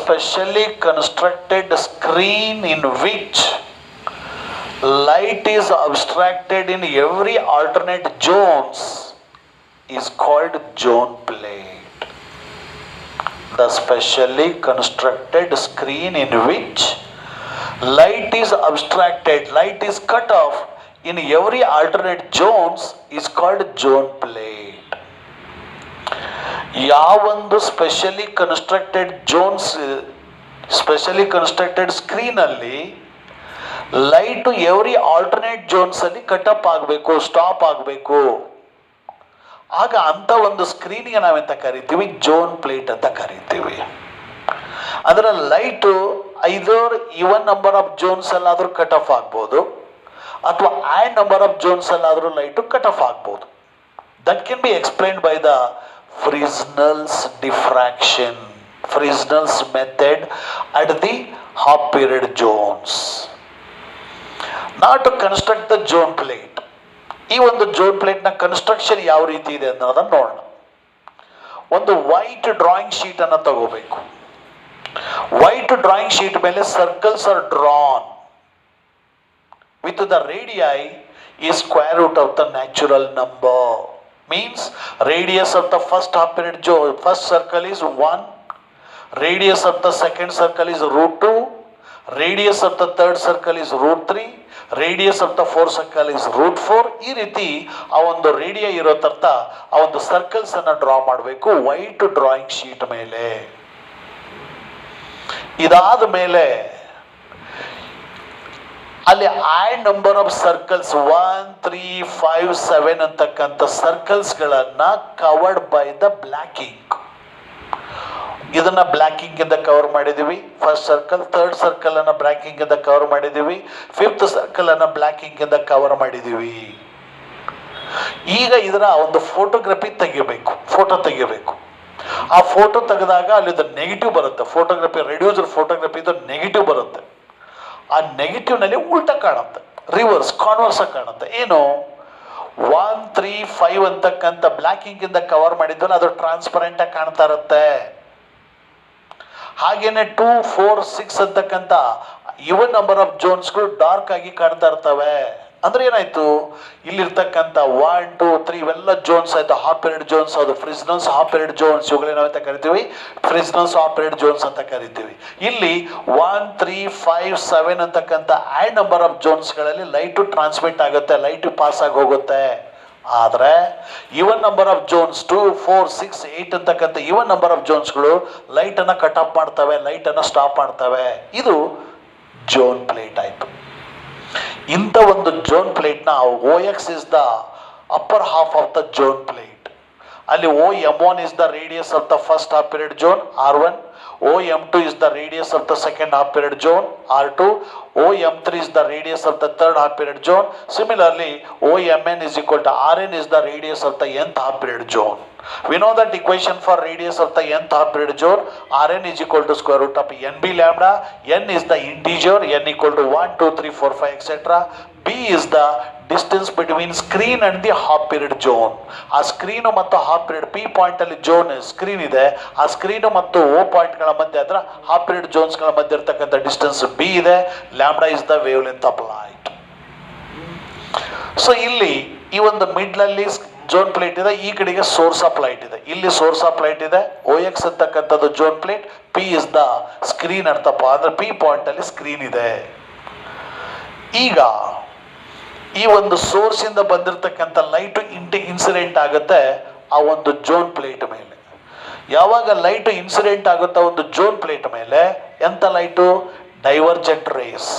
specially constructed screen in which light is abstracted in every alternate zones is called zone plate. The specially constructed screen in which light is abstracted, light is cut off in every alternate zones is called zone plate. ಯಾವೊಂದು specially constructed screen ಅಲ್ಲಿ light every alternate Jones ಅಲ್ಲಿ cut-off ಆಗಬೇಕು, stop ಆಗಬೇಕು, ಆಗ ಅಂತ ಒಂದು ಸ್ಕ್ರೀನ್ಗೆ ನಾವೆಂತ ಕರಿತೀವಿ, ಜೋನ್ ಪ್ಲೇಟ್ ಅಂತ ಕರಿತೀವಿ. ಅದರ light either even number of zones ಅಲ್ಲಾದ್ರೂ ಕಟ್ ಆಫ್ ಆಗ್ಬೋದು ಅಥವಾ ಆಡ್ ನಂಬರ್ ಆಫ್ ಜೋನ್ಸ್ ಅಲ್ಲಾದ್ರೂ ಲೈಟು ಕಟ್ ಆಫ್ ಆಗ್ಬೋದು. That can be explained by the Fresnel's diffraction, Fresnel's method at the half period zones. Now to construct the zone plate, ಈ ಒಂದು zone plate ನ construction ಯಾವ ರೀತಿ ಇದೆ ಅನ್ನೋದನ್ನ ನೋಡೋಣ. ಒಂದು ವೈಟ್ ಡ್ರಾಯಿಂಗ್ ಶೀಟ್ ಅನ್ನು ತಗೋಬೇಕು. ವೈಟ್ ಡ್ರಾಯಿಂಗ್ ಶೀಟ್ ಮೇಲೆ circles are drawn with the radii is square root of the natural number. Means radius of the first half period first circle is 1, radius of the second circle is √2, radius of the third circle is √3, radius of the fourth circle is √4. ಈ ರೀತಿ ಆ ಒಂದು ರೇಡಿಯಾ ಇರೋ ತರ್ತ ಆ ಒಂದು circles ಅನ್ನ draw ಮಾಡಬೇಕು white drawing sheet ಮೇಲೆ. ಇದಾದ ಮೇಲೆ ಅಲ್ಲಿ ಆಡ್ ನಂಬರ್ ಆಫ್ ಸರ್ಕಲ್ಸ್ 1, 3, 5, 7 ಅಂತಕ್ಕಂಥ ಸರ್ಕಲ್ಸ್ ಗಳನ್ನ covered by the black ink. ಇದನ್ನ ಬ್ಲಾಕ್ ಇಂಕ್ ಇಂದ ಕವರ್ ಮಾಡಿದೀವಿ. ಫಸ್ಟ್ ಸರ್ಕಲ್, ಥರ್ಡ್ ಸರ್ಕಲ್ ಅನ್ನ ಬ್ಲಾಕ್ ಇಂಕ್ ಇಂದ ಕವರ್ ಮಾಡಿದೀವಿ, ಫಿಫ್ತ್ ಸರ್ಕಲ್ ಅನ್ನ ಬ್ಲಾಕ್ ಇಂಕ್ ಇಂದ ಕವರ್ ಮಾಡಿದೀವಿ. ಈಗ ಇದರ ಒಂದು ಫೋಟೋಗ್ರಫಿ ತೆಗಿಬೇಕು, ಫೋಟೋ ತೆಗಿಬೇಕು. ಆ ಫೋಟೋ ತೆಗೆದಾಗ ಅಲ್ಲಿ ನೆಗೆಟಿವ್ ಬರುತ್ತೆ. ಫೋಟೋಗ್ರಫಿ ರೆಡ್ಯೂಸರ್ ಫೋಟೋಗ್ರಫಿ ನೆಗೆಟಿವ್ ಬರುತ್ತೆ. ಆ ನೆಗೆಟಿವ್ ನಲ್ಲಿ ಉಲ್ಟಾ ಕಾಣುತ್ತೆ, ರಿವರ್ಸ್ ಕಾನ್ವರ್ಸ್ ಕಾಣುತ್ತೆ. ಏನು 1, 3, 5 ಅಂತಕ್ಕಂಥ ಬ್ಲಾಕ್ ಇಂಕ್ ಇಂದ ಕವರ್ ಮಾಡಿದ್ವಲ್ಲ ಅದು ಟ್ರಾನ್ಸ್ಪರೆಂಟ್ ಆಗಿ ಕಾಣ್ತಾ ಇರುತ್ತೆ. ಹಾಗೇನೆ 2, 4, 6 ಅಂತಕ್ಕಂಥ ಇವನ್ ನಂಬರ್ ಆಫ್ ಜೋನ್ಸ್ಗಳು ಡಾರ್ಕ್ ಆಗಿ ಕಾಣ್ತಾ ಇರ್ತವೆ. ಅಂದ್ರೆ ಏನಾಯ್ತು, ಇಲ್ಲಿರ್ತಕ್ಕಂಥ 1, 2, 3 ಇವೆಲ್ಲ ಜೋನ್ಸ್ ಆಯ್ತು, ಹಾಫ್ ಪೀರಿಯಡ್ ಜೋನ್ಸ್. ಅದು ಫ್ರಿಸ್ನಲ್ಸ್ ಹಾಫ್ ಪೀರಿಯಡ್ ಜೋನ್ಸ್, ಇವುಗಳೇನಾವಂತ ಕರಿತೀವಿ, ಫ್ರಿಸ್ನಲ್ಸ್ ಹಾಫ್ ಪೀರಿಯಡ್ ಜೋನ್ಸ್ ಅಂತ ಕರಿತೀವಿ. ಇಲ್ಲಿ 1, 3, 5, 7 ಅಂತಕ್ಕಂಥ ಆಡ್ ನಂಬರ್ ಆಫ್ ಜೋನ್ಸ್ ಗಳಲ್ಲಿ ಲೈಟು ಟ್ರಾನ್ಸ್ಮಿಟ್ ಆಗುತ್ತೆ, ಲೈಟು ಪಾಸ್ ಆಗಿ ಹೋಗುತ್ತೆ. ಆದ್ರೆ ಇವನ್ ನಂಬರ್ ಆಫ್ ಜೋನ್ಸ್ 2, 4, 6, 8 ಅಂತಕ್ಕಂಥ ಇವನ್ ನಂಬರ್ ಆಫ್ ಜೋನ್ಸ್ಗಳು ಲೈಟ್ ಅನ್ನ ಕಟ್ ಆಫ್ ಮಾಡ್ತವೆ, ಲೈಟ್ ಅನ್ನ ಸ್ಟಾಪ್ ಮಾಡ್ತವೆ. ಇದು ಜೋನ್ ಪ್ಲೇಟ್ ಆಯ್ತು. ಇಂಥ ಒಂದು ಜೋನ್ ಪ್ಲೇಟ್ ನ OX is the upper half of the zone plate. ಅಲ್ಲಿ OM1 is the radius of the first half period zone R1, OM2 is the radius of the second half period zone R2, OM3 is the radius of the third half period zone. Similarly, OMN is equal to RN is the radius of the nth half period zone. We know that equation for radius of the nth half period zone, Rn is equal to square root of nb lambda. N is the integer, n equal to 1, 2, 3, 4, 5 etc. B is the distance between screen and the half period zone. ಆ screen ಮತ್ತು half period P point ಅಲ್ಲಿ zone screen ಇದೆ, ಆ screen ಮತ್ತು O point ಗಳ ಮಧ್ಯೆ ಅದರ half period Jones ಗಳ ಮಧ್ಯೆ ಇರತಕ್ಕಂಥ ಡಿಸ್ಟೆನ್ಸ್ B ಇದೆ. Lambda is the wave length of light. So ಇಲ್ಲಿ ಈ ಒಂದು ಮಿಡ್ಲ್ ಅಲ್ಲಿ ಜೋನ್ ಪ್ಲೇಟ್ ಇದೆ, ಈ ಕಡೆಗೆ ಸೋರ್ಸ್ ಆಫ್ ಲೈಟ್ ಇದೆ, ಇಲ್ಲಿ ಸೋರ್ಸ್ ಆಫ್ ಲೈಟ್ ಇದೆ. OX ಅಂತಕ್ಕಂಥದ್ದು zone plate, P is the screen ಅರ್ಥಪ್ಪ, ಅಂದ್ರೆ P ಪಾಯಿಂಟ್ ಅಲ್ಲಿ ಸ್ಕ್ರೀನ್ ಇದೆ. ಈಗ ಈ ಒಂದು ಸೋರ್ಸ್ ಇಂದ ಬಂದಿರತಕ್ಕಂಥ ಲೈಟ್ ಇನ್ಸಿಡೆಂಟ್ ಆಗುತ್ತೆ ಆ ಒಂದು ಜೋನ್ ಪ್ಲೇಟ್ ಮೇಲೆ. ಯಾವಾಗ ಲೈಟ್ ಇನ್ಸಿಡೆಂಟ್ ಆಗುತ್ತಾ ಒಂದು ಜೋನ್ ಪ್ಲೇಟ್ ಮೇಲೆ, ಎಂತ light, divergent rays.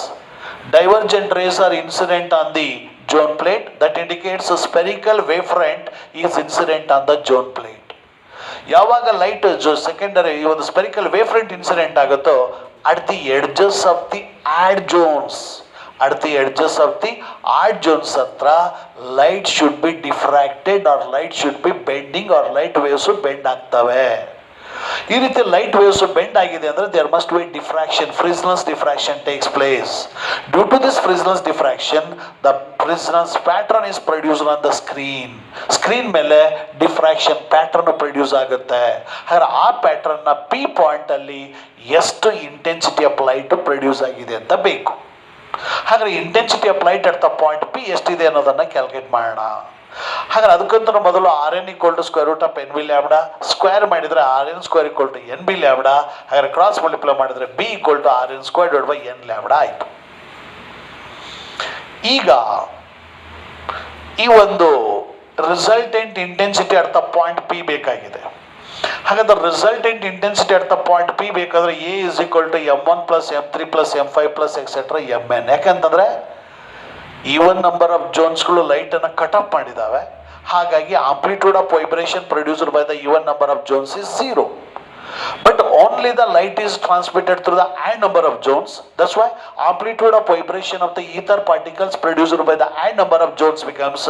Divergent rays are incident on the zone plate. That indicates a spherical wavefront is incident on the zone plate. ಯಾವಾಗ ಲೈಟ್ ಸೆಕೆಂಡರಿ ಈ ಒಂದು ಸ್ಪೆರಿಕಲ್ ವೇವ್ಫ್ರಂಟ್ ಇನ್ಸಿಡೆಂಟ್ ಆಗುತ್ತೋ at the edges of the odd zones, at the edges of the odd zones hatra light should be diffracted or light should be bending or light waves should bend ಆಗ್ತವೆ. ಈ ರೀತಿ light waves bend ಆಗಿದೆ ಅಂದ್ರೆ there must be diffraction, Fresnel's diffraction takes place. Due to this Fresnel's diffraction the Fresnel's pattern is produced on the screen. Screen ಮೇಲೆ diffraction pattern produce ಆಗುತ್ತೆ. ಹಾಗಾದ್ರೆ ಆ pattern ನ ಪಿ ಪಾಯಿಂಟ್ ಅಲ್ಲಿ ಎಷ್ಟು intensity of light produce ಆಗಿದೆ ಅಂತ ಬೇಕು. ಹಾಗಾದ್ರೆ intensity of light at the point P ಎಷ್ಟಿದೆ ಅನ್ನೋದನ್ನ ಕ್ಯಾಲ್ಕುಲೇಟ್ ಮಾಡೋಣ. ಹಾಗಾದ್ರೆ ಅದಕ್ಕಂತ ಮೊದಲು R N equal to square root of N B lambda, square ಮಾಡಿದ್ರೆ R N square equal to N B lambda, ಹಾಗಾದ್ರೆ ಕ್ರಾಸ್ ಮಲ್ಟಿಪ್ಲೈ ಮಾಡಿದ್ರೆ B equal to R N square divide by N lambda ಆಯ್ತು. ಈಗ ಈ ಒಂದು resultant intensity at the point P ಬೇಕಾಗಿದೆ. ಹಾಗಾದ್ರೆ resultant intensity at the point P ಬೇಕಾದ್ರೆ A is equal to M1 plus M3 plus M5 plus etcetera Mn. ಯಾಕಂತಂದ್ರೆ even number of ಜೋನ್ಸ್ಗಳು light ಅನ್ನ ಕಟ್ ಆಫ್ ಮಾಡಿದಾವೆ. ಹಾಗಾಗಿ amplitude of vibration produced by the even number of zones is 0. But only the light is transmitted through the odd number of zones. That's why amplitude of vibration of the ether particles produced by the odd number of zones becomes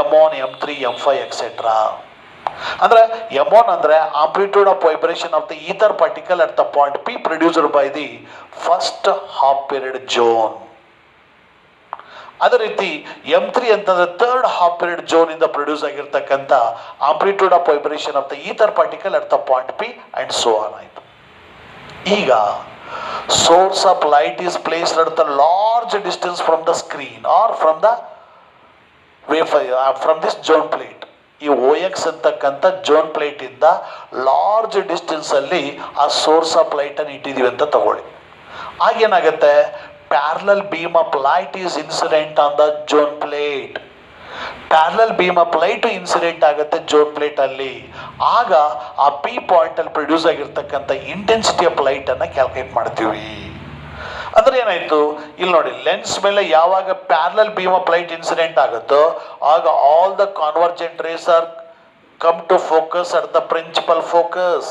M1, M3, M5, etc. ಅಂದ್ರೆ M1 ಅಂದ್ರೆ amplitude of vibration of the ether particle at the point P produced by the first half period zone. ಅದೇ ರೀತಿ M3 ಅಂತಂದ್ರೆ third half period zone ಇಂದ produce ಆಗಿರ್ತಕ್ಕಂಥ amplitude of vibration of the ether particle at the point P and so on ಆಯ್ತು. ಈಗ source of light is placed at the large distance from the screen or from the from this zone plate. ಈ OX ಅಂತಕ್ಕಂಥ zone plate ಇಂದ large distance ಅಲ್ಲಿ ಆ source of light ಅನ್ನು ಇಟ್ಟಿದೀವಿ ಅಂತ ತಗೊಳ್ಳಿ. ಆಗೇನಾಗುತ್ತೆ, parallel beam of light is incident on the zone plate. Parallel beam of light incident ಆಗುತ್ತೆ ಜೋನ್ ಪ್ಲೇಟ್ ಅಲ್ಲಿ. ಆಗ ಆ ಪಿ ಪಾಯಿಂಟ್ ಅಲ್ಲಿ ಪ್ರೊಡ್ಯೂಸ್ ಆಗಿರ್ತಕ್ಕಂಥ ಇಂಟೆನ್ಸಿಟಿ ಆಫ್ ಲೈಟ್ ಅನ್ನ ಕ್ಯಾಲ್ಕುಲೇಟ್ ಮಾಡ್ತೀವಿ. ಅಂದ್ರೆ ಏನಾಯ್ತು, ಇಲ್ಲಿ ನೋಡಿ, ಲೆನ್ಸ್ ಮೇಲೆ ಯಾವಾಗ parallel beam of light incident ಆಗುತ್ತೋ ಆಗ all the convergent rays are come to focus at the principal focus.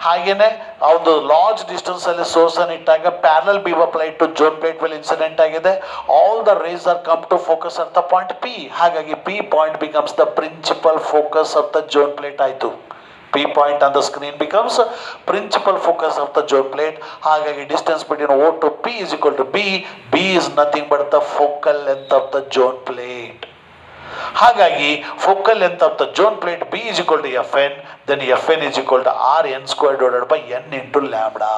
ಹಾಗೇನೆ ಆ ಒಂದು ಲಾರ್ಜ್ ಡಿಸ್ಟೆನ್ಸ್ ಅಲ್ಲಿ ಸೋರ್ಸ್ ಅನ್ನು ಇಟ್ಟಾಗ parallel beam of light to zone plate ಮೇಲೆ ಇನ್ಸಿಡೆಂಟ್ ಆಗಿದೆ. All the race are come to focus at the point P. ಹಾಗಾಗಿ P point becomes the principal focus of the zone plate ಆಯ್ತು. P point on the screen becomes principal focus of the zone plate. ಹಾಗಾಗಿ distance between O to P is equal to B. B is nothing but the focal length of the zone plate. ಹಾಗಾಗಿ focal length of the zone plate B is equal to Fn. Then Fn is equal to Rn square divided by n into lambda.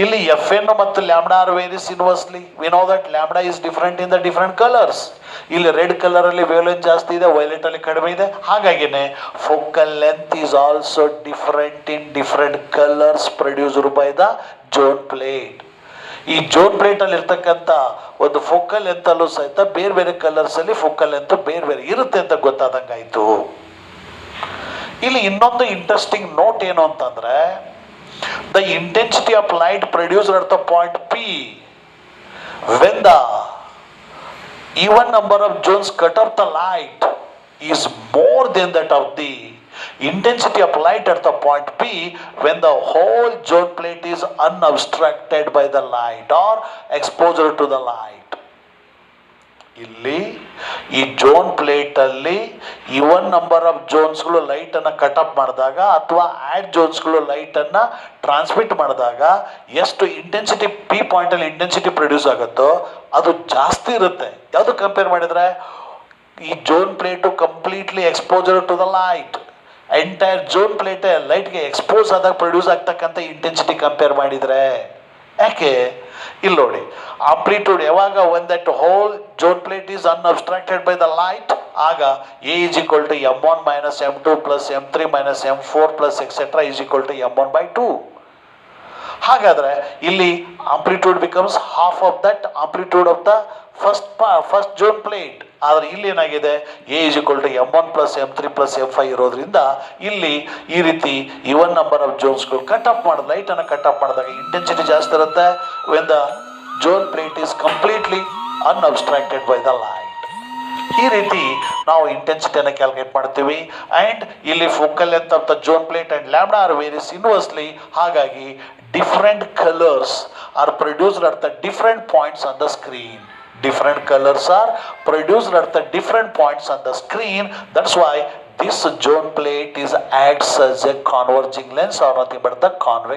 ಇಲ್ಲಿ Fn ಮತ್ತು lambda are varies inversely. We know that lambda is different in the different colors. ಇಲ್ಲಿ red colour ಅಲ್ಲಿ wavelength ಜಾಸ್ತಿ ಇದೆ, violet ಅಲ್ಲಿ ಕಡಿಮೆ ಇದೆ. ಹಾಗಾಗಿನೇ focal length is also different in different colours produced by the zone plate. ಈ zone plate ಅಲ್ಲಿ ಇರ್ತಕ್ಕಂಥ ಒಂದು ಫೋಕಲ್ ಲೆಂತ್ ಅಲ್ಲೂ ಸಹಿತ ಬೇರೆ ಬೇರೆ ಕಲರ್ಸ್ ಅಲ್ಲಿ ಫೋಕಲ್ ಲೆಂತ್ ಬೇರೆ ಬೇರೆ ಇರುತ್ತೆ ಅಂತ ಗೊತ್ತಾದಂಗಾಯ್ತು. ಇಲ್ಲಿ ಇನ್ನೊಂದು ಇಂಟ್ರೆಸ್ಟಿಂಗ್ ನೋಟ್ ಏನು ಅಂತಂದ್ರೆ, the intensity of light produced at the point P when the even number of zones cut off the light is more than that of the intensity of light at the point P when the whole zone plate is unobstructed by the light or exposure to the light. ಇಲ್ಲಿ ಈ zone plate ಅಲ್ಲಿ even number of ಜೋನ್ಸ್ಗಳು light ಅನ್ನ cut up ಮಾಡಿದಾಗ ಅಥವಾ odd ಜೋನ್ಸ್ಗಳು light ಅನ್ನ transmit ಮಾಡಿದಾಗ ಎಷ್ಟು ಇಂಟೆನ್ಸಿಟಿ ಪಿ ಪಾಯಿಂಟ್ ಅಲ್ಲಿ ಇಂಟೆನ್ಸಿಟಿ ಪ್ರೊಡ್ಯೂಸ್ ಆಗುತ್ತೋ ಅದು ಜಾಸ್ತಿ ಇರುತ್ತೆ. ಯಾವುದು ಕಂಪೇರ್ ಮಾಡಿದ್ರೆ ಈ zone plate completely exposure to the light, entire zone plate ಲೈಟ್ಗೆ ಎಕ್ಸ್ಪೋಸ್ ಆದಾಗ ಪ್ರೊಡ್ಯೂಸ್ ಆಗ್ತಕ್ಕಂಥ ಇಂಟೆನ್ಸಿಟಿ ಕಂಪೇರ್ ಮಾಡಿದ್ರೆ. ಯಾಕೆ ಇಲ್ಲಿ ನೋಡಿ, ಆಂಪ್ಲಿಟ್ಯೂಡ್ ಯಾವಾಗ when that whole zone plate is unobstructed by the light ಆಗ A is equal to M1 minus M2 plus M3 minus M4 plus etc is equal to M1 by 2. ಹಾಗಾದ್ರೆ ಇಲ್ಲಿ amplitude becomes half of that amplitude of the first zone plate. ಆದ್ರೆ ಇಲ್ಲಿ ಏನಾಗಿದೆ, A is equal to M1 plus M3 plus M5 ಇರೋದ್ರಿಂದ ಇಲ್ಲಿ ಈ ರೀತಿ even number of ಜೋನ್ಸ್ಗಳು ಕಟ್ ಅಪ್ ಮಾಡಿದ ಲೈಟ್ ಅನ್ನು ಕಟ್ ಅಪ್ ಮಾಡಿದಾಗ ಇಂಟೆನ್ಸಿಟಿ ಜಾಸ್ತಿ ಇರುತ್ತೆ when the zone plate is completely unobstructed by the light. ಈ ರೀತಿ ನಾವು ಇಂಟೆನ್ಸಿಟಿಯನ್ನು ಕ್ಯಾಲ್ಕುಲೇಟ್ ಮಾಡ್ತೀವಿ. ಅಂಡ್ ಇಲ್ಲಿ focal length of the zone plate and lambda are varies inversely. ಹಾಗಾಗಿ different colours are produced at the different points on the screen. Different colors are produced at the different points on the screen. That's why this zone plate is acts as a converging lens or nothing but the convex